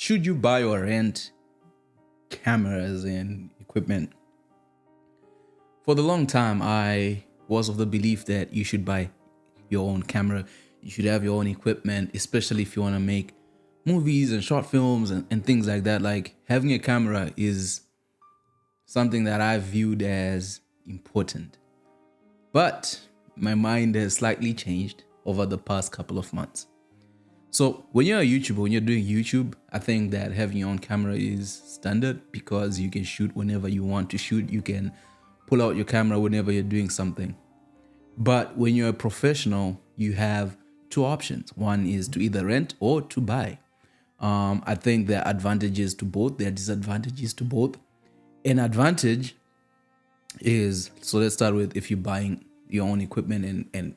should you buy or rent cameras and equipment? For the long time, I was of the belief that you should buy your own camera. You should have your own equipment, especially if you want to make movies and short films and things like that. Like, having a camera is something that I viewed as important. But my mind has slightly changed over the past couple of months. So when you're a YouTuber, when you're doing YouTube, I think that having your own camera is standard because you can shoot whenever you want to shoot. You can pull out your camera whenever you're doing something. But when you're a professional, you have two options. One is to either rent or to buy. I think there are advantages to both. There are disadvantages to both. An advantage is, so let's start with if you're buying your own equipment and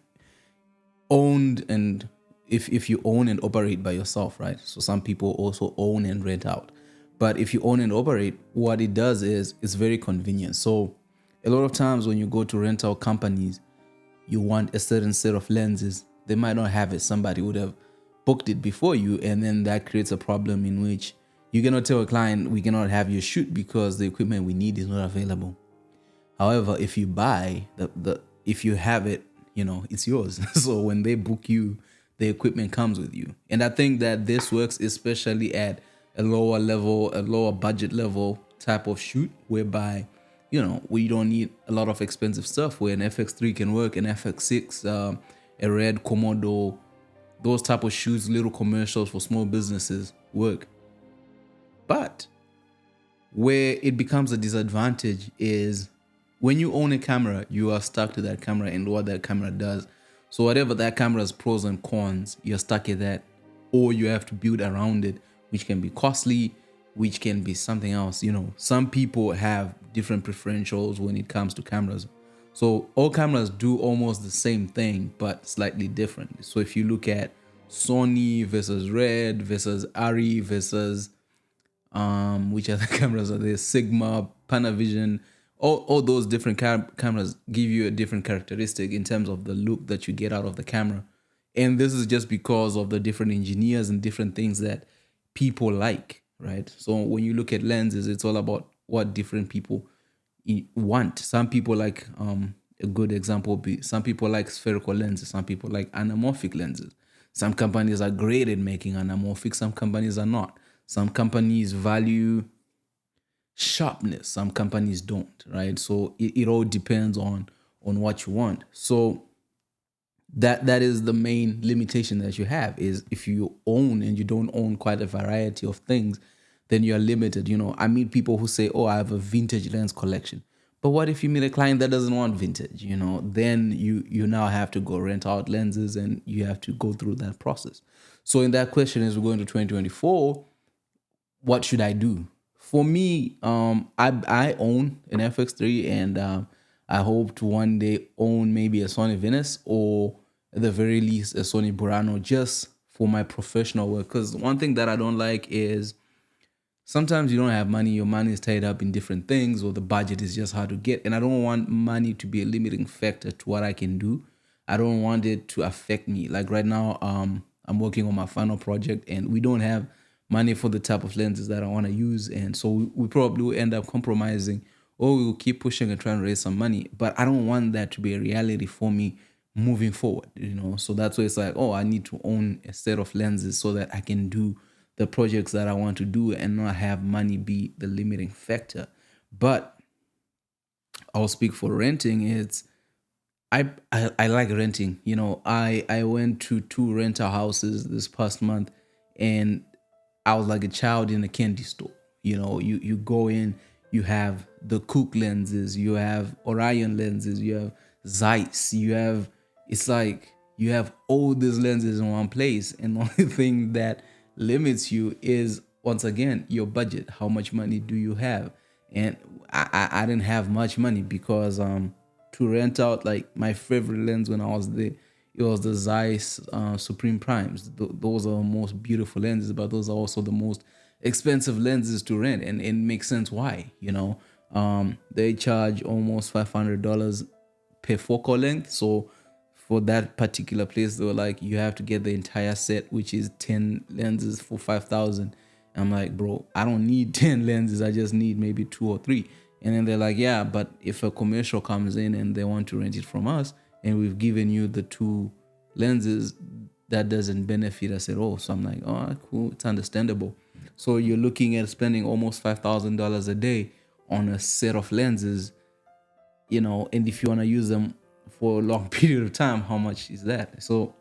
owned, and if you own and operate by yourself, right? So some people also own and rent out. But if you own and operate, what it does is it's very convenient. So a lot of times when you go to rental companies, you want a certain set of lenses. They might not have it. Somebody would have booked it before you, and then that creates a problem in which you cannot tell a client, we cannot have your shoot because the equipment we need is not available. However, if you buy if you have it, it's yours. So when they book you, the equipment comes with you. And I think that this works especially at a lower level, a lower budget level type of shoot, whereby we don't need a lot of expensive stuff, where an FX3 can work, an FX6, a Red Komodo, those type of shoots, little commercials for small businesses work. But where it becomes a disadvantage is when you own a camera, you are stuck to that camera and what that camera does. So whatever that camera's pros and cons, you're stuck at that, or you have to build around it, which can be costly, which can be something else. Some people have different preferentials when it comes to cameras. So all cameras do almost the same thing, but slightly different. So if you look at Sony versus Red versus Arri versus which other cameras are there? Sigma, Panavision, all those different cameras give you a different characteristic in terms of the look that you get out of the camera. And this is just because of the different engineers and different things that people like, right? So when you look at lenses, it's all about what different people want. Some people like, a good example would be, some people like spherical lenses, some people like anamorphic lenses. Some companies are great at making anamorphic, some companies are not. Some companies value sharpness, some companies don't, right? So it all depends on what you want. So that is the main limitation that you have, is if you own and you don't own quite a variety of things, then you're limited. I meet people who say, oh, I have a vintage lens collection. But what if you meet a client that doesn't want vintage? Then you now have to go rent out lenses and you have to go through that process. So in that question, as we go into 2024, what should I do? For me, I own an FX3, and I hope to one day own maybe a Sony Venice, or at the very least a Sony Burano, just for my professional work. Because one thing that I don't like is sometimes you don't have money, your money is tied up in different things, or the budget is just hard to get. And I don't want money to be a limiting factor to what I can do. I don't want it to affect me. Like right now, I'm working on my final project, and we don't have money for the type of lenses that I want to use. And so we probably will end up compromising, or we will keep pushing and trying to raise some money. But I don't want that to be a reality for me moving forward, So that's why it's like, oh, I need to own a set of lenses so that I can do the projects that I want to do and not have money be the limiting factor. But I'll speak for renting. I like renting. I went to 2 rental houses this past month, and I was like a child in a candy store. You go in, you have the Cook lenses, you have Orion lenses, you have Zeiss, it's like you have all these lenses in one place, and the only thing that limits you is, once again, your budget. How much money do you have? And I didn't have much money because to rent out, like, my favorite lens when I was there, it was the Zeiss Supreme Primes. Those are the most beautiful lenses, but those are also the most expensive lenses to rent, and it makes sense why. They charge almost $500 per focal length. So for that particular place, they were like, you have to get the entire set, which is 10 lenses for $5,000. I'm like, bro, I don't need 10 lenses. I just need maybe 2 or 3. And then they're like, yeah, but if a commercial comes in and they want to rent it from us and we've given you the 2 lenses, that doesn't benefit us at all. So I'm like, oh, cool. It's understandable. So you're looking at spending almost $5,000 a day on a set of lenses, and if you want to use them for a long period of time, how much is that? So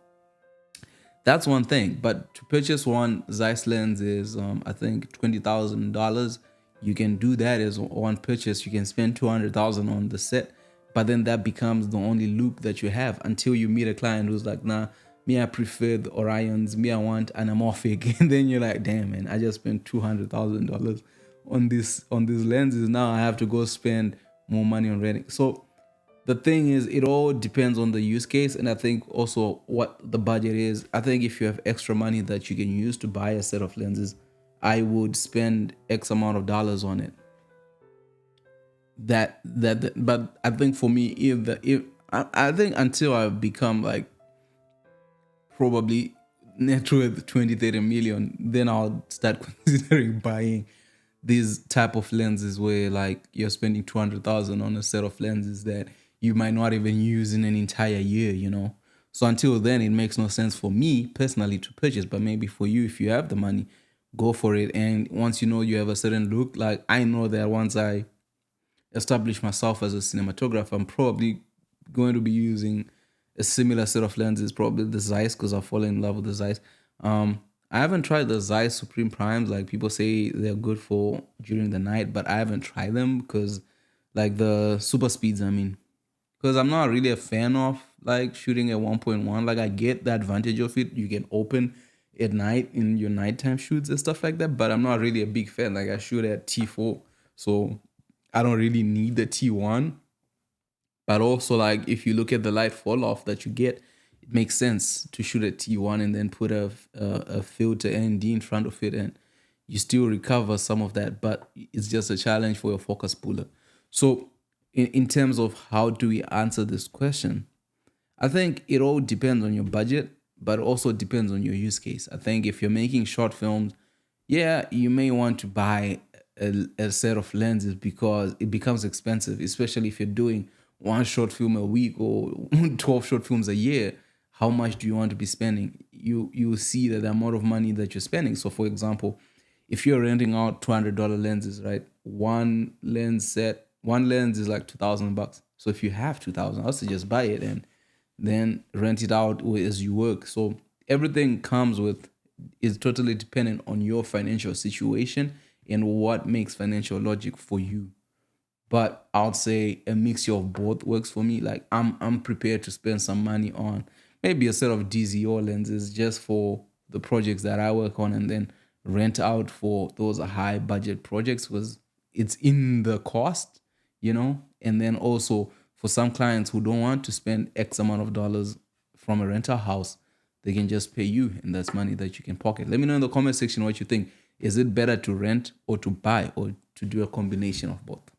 that's one thing. But to purchase one Zeiss lens is, I think, $20,000. You can do that as one purchase. You can spend 200,000 on the set, but then that becomes the only look that you have until you meet a client who's like, nah, me, I prefer the Orions. Me, I want anamorphic. And then you're like, damn, man, I just spent $200,000 on these lenses. Now I have to go spend more money on renting. So the thing is, it all depends on the use case, and I think also what the budget is. I think if you have extra money that you can use to buy a set of lenses, I would spend X amount of dollars on it. But I think for me, I think until I become like probably net worth 20-30 million, then I'll start considering buying these type of lenses where like you're spending 200,000 on a set of lenses that you might not even use in an entire year. So until then, it makes no sense for me personally to purchase, but maybe for you, if you have the money, go for it. And once you have a certain look, like I know that once I establish myself as a cinematographer, I'm probably going to be using a similar set of lenses, probably the Zeiss, because I fall in love with the Zeiss. I haven't tried the Zeiss Supreme Primes. Like people say they're good for during the night, but I haven't tried them because, like the super speeds, I mean, because I'm not really a fan of like shooting at 1.1. Like I get the advantage of it. You can open at night in your nighttime shoots and stuff like that, but I'm not really a big fan. Like I shoot at T4, so I don't really need the T1. But also, like if you look at the light fall off that you get, it makes sense to shoot at T1 and then put a filter ND in front of it, and you still recover some of that. But it's just a challenge for your focus puller. So, in terms of how do we answer this question, I think it all depends on your budget, but also depends on your use case. I think if you're making short films, yeah, you may want to buy a set of lenses because it becomes expensive, especially if you're doing one short film a week or 12 short films a year. How much do you want to be spending? You will see that the amount of money that you're spending. So, for example, if you're renting out $200 lenses, right? One lens is like $2,000. So if you have 2,000, I suggest buy it and then rent it out as you work. So everything comes with is totally dependent on your financial situation and what makes financial logic for you. But I would say a mixture of both works for me. Like I'm prepared to spend some money on maybe a set of DZO lenses just for the projects that I work on, and then rent out for those high budget projects because it's in the cost. And then also for some clients who don't want to spend X amount of dollars from a rental house, they can just pay you, and that's money that you can pocket. Let me know in the comment section what you think. Is it better to rent or to buy or to do a combination of both?